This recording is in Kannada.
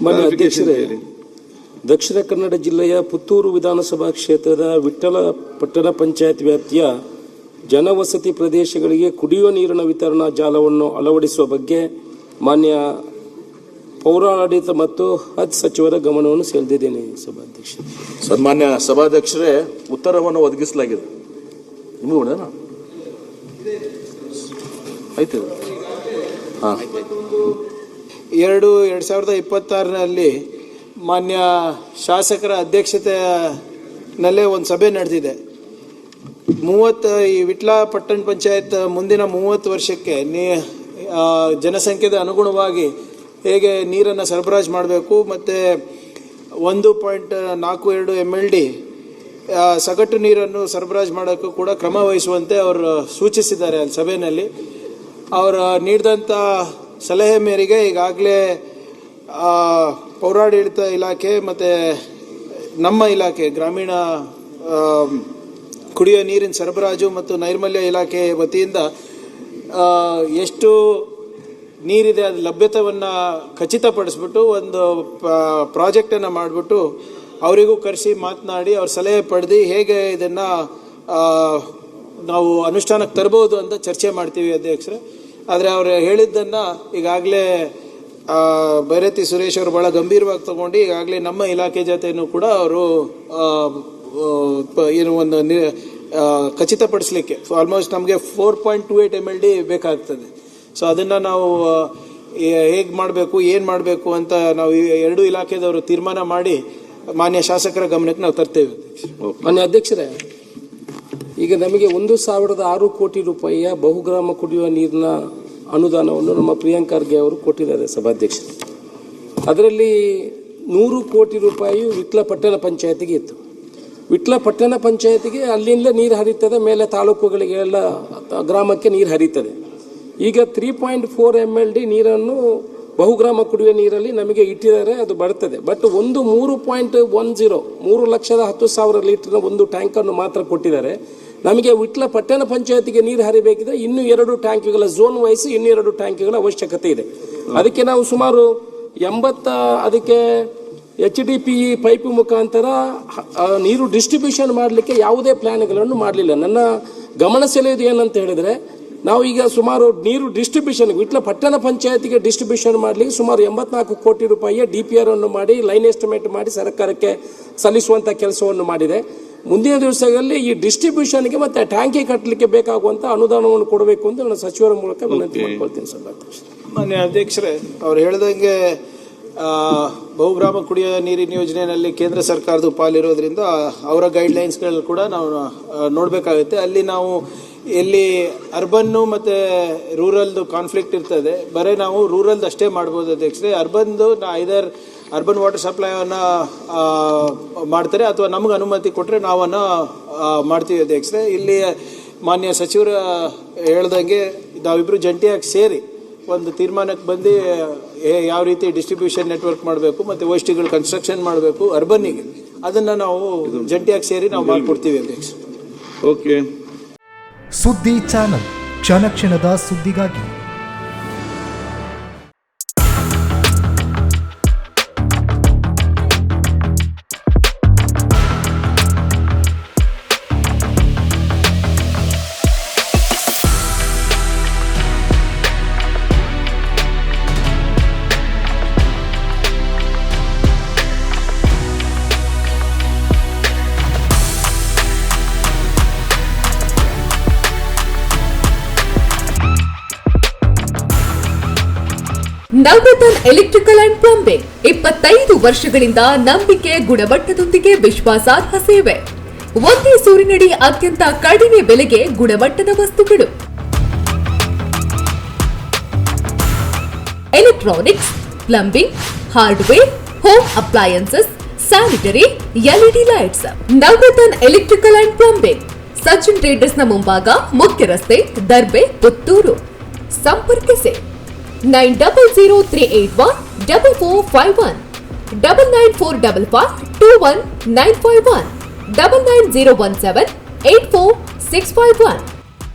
ಮಾನ್ಯ ಅಧ್ಯಕ್ಷರೇ, ದಕ್ಷಿಣ ಕನ್ನಡ ಜಿಲ್ಲೆಯ ಪುತ್ತೂರು ವಿಧಾನಸಭಾ ಕ್ಷೇತ್ರದ ವಿಠ್ಠಲ ಪಟ್ಟಣ ಪಂಚಾಯತ್ ವ್ಯಾಪ್ತಿಯ ಜನವಸತಿ ಪ್ರದೇಶಗಳಿಗೆ ಕುಡಿಯುವ ನೀರಿನ ವಿತರಣಾ ಜಾಲವನ್ನು ಅಳವಡಿಸುವ ಬಗ್ಗೆ ಮಾನ್ಯ ಪೌರಾಡಳಿತ ಮತ್ತು ಹಜ್ ಸಚಿವರ ಗಮನವನ್ನು ಸೆಳೆದಿದ್ದೇನೆ ಸಭಾಧ್ಯಕ್ಷ. ಸನ್ಮಾನ್ಯ ಸಭಾಧ್ಯಕ್ಷರೇ, ಉತ್ತರವನ್ನು ಒದಗಿಸಲಾಗಿದೆ. ನಿಮಗೂ ಆಯ್ತು. 2026 ಮಾನ್ಯ ಶಾಸಕರ ಅಧ್ಯಕ್ಷತೆಯಲ್ಲೇ ಒಂದು ಸಭೆ ನಡೆದಿದೆ. ಈ ವಿಟ್ಲ ಪಟ್ಟಣ ಪಂಚಾಯತ್ ಮುಂದಿನ 30 ವರ್ಷಕ್ಕೆ ಜನಸಂಖ್ಯೆಗೆ ಅನುಗುಣವಾಗಿ ಹೇಗೆ ನೀರನ್ನು ಸರಬರಾಜು ಮಾಡಬೇಕು ಮತ್ತು 1.42 MLD ಸಗಟು ನೀರನ್ನು ಸರಬರಾಜು ಮಾಡೋಕ್ಕೂ ಕೂಡ ಕ್ರಮ ವಹಿಸುವಂತೆ ಅವರು ಸೂಚಿಸಿದ್ದಾರೆ. ಅಲ್ಲಿ ಸಭೆಯಲ್ಲಿ ಅವರು ನೀಡಿದಂಥ ಸಲಹೆ ಮೇರೆಗೆ ಈಗಾಗಲೇ ಪೌರಾಡಳಿತ ಇಲಾಖೆ ಮತ್ತು ನಮ್ಮ ಇಲಾಖೆ ಗ್ರಾಮೀಣ ಕುಡಿಯುವ ನೀರಿನ ಸರಬರಾಜು ಮತ್ತು ನೈರ್ಮಲ್ಯ ಇಲಾಖೆ ವತಿಯಿಂದ ಎಷ್ಟು ನೀರಿದೆ ಅದು ಲಭ್ಯತೆಯನ್ನು ಖಚಿತಪಡಿಸ್ಬಿಟ್ಟು ಒಂದು ಪ್ರಾಜೆಕ್ಟನ್ನು ಮಾಡಿಬಿಟ್ಟು ಅವರಿಗೂ ಕರೆಸಿ ಮಾತನಾಡಿ ಅವ್ರ ಸಲಹೆ ಪಡೆದು ಹೇಗೆ ಇದನ್ನು ನಾವು ಅನುಷ್ಠಾನಕ್ಕೆ ತರ್ಬೋದು ಅಂತ ಚರ್ಚೆ ಮಾಡ್ತೀವಿ ಅಧ್ಯಕ್ಷರೇ. ಆದರೆ ಅವರು ಹೇಳಿದ್ದನ್ನು ಈಗಾಗಲೇ ಬೈರತಿ ಸುರೇಶ್ ಅವರು ಭಾಳ ಗಂಭೀರವಾಗಿ ತಗೊಂಡು ಈಗಾಗಲೇ ನಮ್ಮ ಇಲಾಖೆ ಜೊತೆಯೂ ಕೂಡ ಅವರು ಏನು ಒಂದು ಖಚಿತಪಡಿಸಲಿಕ್ಕೆ ಆಲ್ಮೋಸ್ಟ್ ನಮಗೆ 4.28 MLD ಬೇಕಾಗ್ತದೆ. ಸೊ ಅದನ್ನು ನಾವು ಹೇಗೆ ಮಾಡಬೇಕು ಏನು ಮಾಡಬೇಕು ಅಂತ ನಾವು ಎರಡೂ ಇಲಾಖೆದವರು ತೀರ್ಮಾನ ಮಾಡಿ ಮಾನ್ಯ ಶಾಸಕರ ಗಮನಕ್ಕೆ ನಾವು ತರ್ತೇವೆ. ಮಾನ್ಯ ಅಧ್ಯಕ್ಷರೇ, ಈಗ ನಮಗೆ 1,006 ಕೋಟಿ ರೂಪಾಯಿಯ ಬಹುಗ್ರಾಮ ಕುಡಿಯುವ ನೀರಿನ ಅನುದಾನವನ್ನು ನಮ್ಮ ಪ್ರಿಯಾಂಕ್ ಖರ್ಗೆ ಅವರು ಕೊಟ್ಟಿದ್ದಾರೆ ಸಭಾಧ್ಯಕ್ಷರು. ಅದರಲ್ಲಿ 100 ಕೋಟಿ ರೂಪಾಯಿ ವಿಟ್ಲ ಪಟ್ಟಣ ಪಂಚಾಯತಿಗೆ ಇತ್ತು. ವಿಟ್ಲ ಪಟ್ಟಣ ಪಂಚಾಯತಿಗೆ ಅಲ್ಲಿಂದ ನೀರು ಹರಿತದೆ, ಮೇಲೆ ತಾಲೂಕುಗಳಿಗೆಲ್ಲ ಗ್ರಾಮಕ್ಕೆ ನೀರು ಹರಿತದೆ. ಈಗ 3.4 MLD ನೀರನ್ನು ಬಹುಗ್ರಾಮ ಕುಡಿಯುವ ನೀರಲ್ಲಿ ನಮಗೆ ಇಟ್ಟಿದ್ದಾರೆ, ಅದು ಬರ್ತದೆ. ಬಟ್ 3.10 3,10,000 ಲೀಟರ್ನ ಒಂದು ಟ್ಯಾಂಕನ್ನು ಮಾತ್ರ ಕೊಟ್ಟಿದ್ದಾರೆ. ನಮಗೆ ವಿಟ್ಲ ಪಟ್ಟಣ ಪಂಚಾಯತಿಗೆ ನೀರು ಹರಿಬೇಕಿದ್ರೆ ಇನ್ನೂ 2 ಟ್ಯಾಂಕ್ಗಳ ಝೋನ್ ವೈಸ್ ಇನ್ನೂ 2 ಟ್ಯಾಂಕ್ಗಳ ಅವಶ್ಯಕತೆ ಇದೆ. ಅದಕ್ಕೆ ನಾವು ಸುಮಾರು 80 ಅದಕ್ಕೆ HDPE ಪೈಪ್ ಮುಖಾಂತರ ನೀರು ಡಿಸ್ಟ್ರಿಬ್ಯೂಷನ್ ಮಾಡಲಿಕ್ಕೆ ಯಾವುದೇ ಪ್ಲಾನ್ಗಳನ್ನು ಮಾಡಲಿಲ್ಲ. ನನ್ನ ಗಮನ ಸೆಳೆಯೋದು ಏನಂತ ಹೇಳಿದ್ರೆ, ನಾವು ಈಗ ಸುಮಾರು ನೀರು ಡಿಸ್ಟ್ರಿಬ್ಯೂಷನ್ ವಿಟ್ಲ ಪಟ್ಟಣ ಪಂಚಾಯತಿಗೆ ಡಿಸ್ಟ್ರಿಬ್ಯೂಷನ್ ಮಾಡಲಿಕ್ಕೆ ಸುಮಾರು 84 ಕೋಟಿ ರೂಪಾಯಿಯ DPR ಅನ್ನು ಮಾಡಿ ಲೈನ್ ಎಸ್ಟಿಮೇಟ್ ಮಾಡಿ ಸರ್ಕಾರಕ್ಕೆ ಸಲ್ಲಿಸುವಂಥ ಕೆಲಸವನ್ನು ಮಾಡಿದೆ. ಮುಂದಿನ ದಿವಸಗಳಲ್ಲಿ ಈ ಡಿಸ್ಟ್ರಿಬ್ಯೂಷನ್ಗೆ ಮತ್ತೆ ಟ್ಯಾಂಕಿ ಕಟ್ಟಲಿಕ್ಕೆ ಬೇಕಾಗುವಂಥ ಅನುದಾನವನ್ನು ಕೊಡಬೇಕು ಅಂತ ನಾನು ಸಚಿವರ ಮೂಲಕ ವಿನಂತಿ ಮಾಡ್ಕೊಳ್ತೀನಿ ಸಭಾಧ್ಯಕ್ಷ. ಮಾನ್ಯ ಅಧ್ಯಕ್ಷರೇ, ಅವ್ರು ಹೇಳ್ದಂಗೆ ಬಹುಗ್ರಾಮ ಕುಡಿಯುವ ನೀರಿನ ಯೋಜನೆಯಲ್ಲಿ ಕೇಂದ್ರ ಸರ್ಕಾರದ ಪಾಲಿರೋದ್ರಿಂದ ಅವರ ಗೈಡ್ಲೈನ್ಸ್ಗಳು ಕೂಡ ನಾವು ನೋಡಬೇಕಾಗುತ್ತೆ. ಅಲ್ಲಿ ನಾವು ಎಲ್ಲಿ ಅರ್ಬನ್ನು ಮತ್ತು ರೂರಲ್ದು ಕಾನ್ಫ್ಲಿಕ್ಟ್ ಇರ್ತದೆ, ಬರೀ ನಾವು ರೂರಲ್ದು ಅಷ್ಟೇ ಮಾಡ್ಬೋದು ಅಧ್ಯಕ್ಷರೇ. ಅರ್ಬನ್ದು ಐದರ್ ಅರ್ಬನ್ ವಾಟರ್ ಸಪ್ಲೈವನ್ನು ಮಾಡ್ತಾರೆ ಅಥವಾ ನಮ್ಗೆ ಅನುಮತಿ ಕೊಟ್ಟರೆ ನಾವನ್ನು ಮಾಡ್ತೀವಿ ಅಧ್ಯಕ್ಷರೇ. ಇಲ್ಲಿ ಮಾನ್ಯ ಸಚಿವರು ಹೇಳ್ದಂಗೆ ನಾವಿಬ್ಬರು ಜಂಟಿಯಾಗಿ ಸೇರಿ ಒಂದು ತೀರ್ಮಾನಕ್ಕೆ ಬಂದು ಯಾವ ರೀತಿ ಡಿಸ್ಟ್ರಿಬ್ಯೂಷನ್ ನೆಟ್ವರ್ಕ್ ಮಾಡಬೇಕು ಮತ್ತು OSTಗಳು ಕನ್ಸ್ಟ್ರಕ್ಷನ್ ಮಾಡಬೇಕು ಅರ್ಬನ್ನಿಗೆ, ಅದನ್ನು ನಾವು ಜಂಟಿಯಾಗಿ ಸೇರಿ ನಾವು ಮಾಡಿಕೊಡ್ತೀವಿ ಅಧ್ಯಕ್ಷ. ಓಕೆ. ಸುದ್ದಿ ಚಾನಲ್, ಕ್ಷಣ ಕ್ಷಣದ ಸುದ್ದಿಗಾಗಿ. ನವರತ್ನ ಎಲೆಕ್ಟ್ರಿಕಲ್ ಅಂಡ್ ಪ್ಲಂಬಿಂಗ್ 25 ವರ್ಷಗಳಿಂದ ನಂಬಿಕೆ, ಗುಣಮಟ್ಟದೊಂದಿಗೆ ವಿಶ್ವಾಸಾರ್ಹ ಸೇವೆ. ಒಂದೇ ಸೂರಿನಡಿ ಅತ್ಯಂತ ಕಡಿಮೆ ಬೆಲೆಗೆ ಗುಣಮಟ್ಟದ ವಸ್ತುಗಳು. Electronics, plumbing, hardware, home appliances, sanitary, LED lights. Navaratna electrical and plumbing, Sachin ಟ್ರೇಡರ್ಸ್ನ ಮುಂಭಾಗ, ಮುಖ್ಯ ರಸ್ತೆ, ದರ್ಬೆ, ಪುತ್ತೂರು. ಸಂಪರ್ಕಿಸಿ 9003814451 994552191 990178461.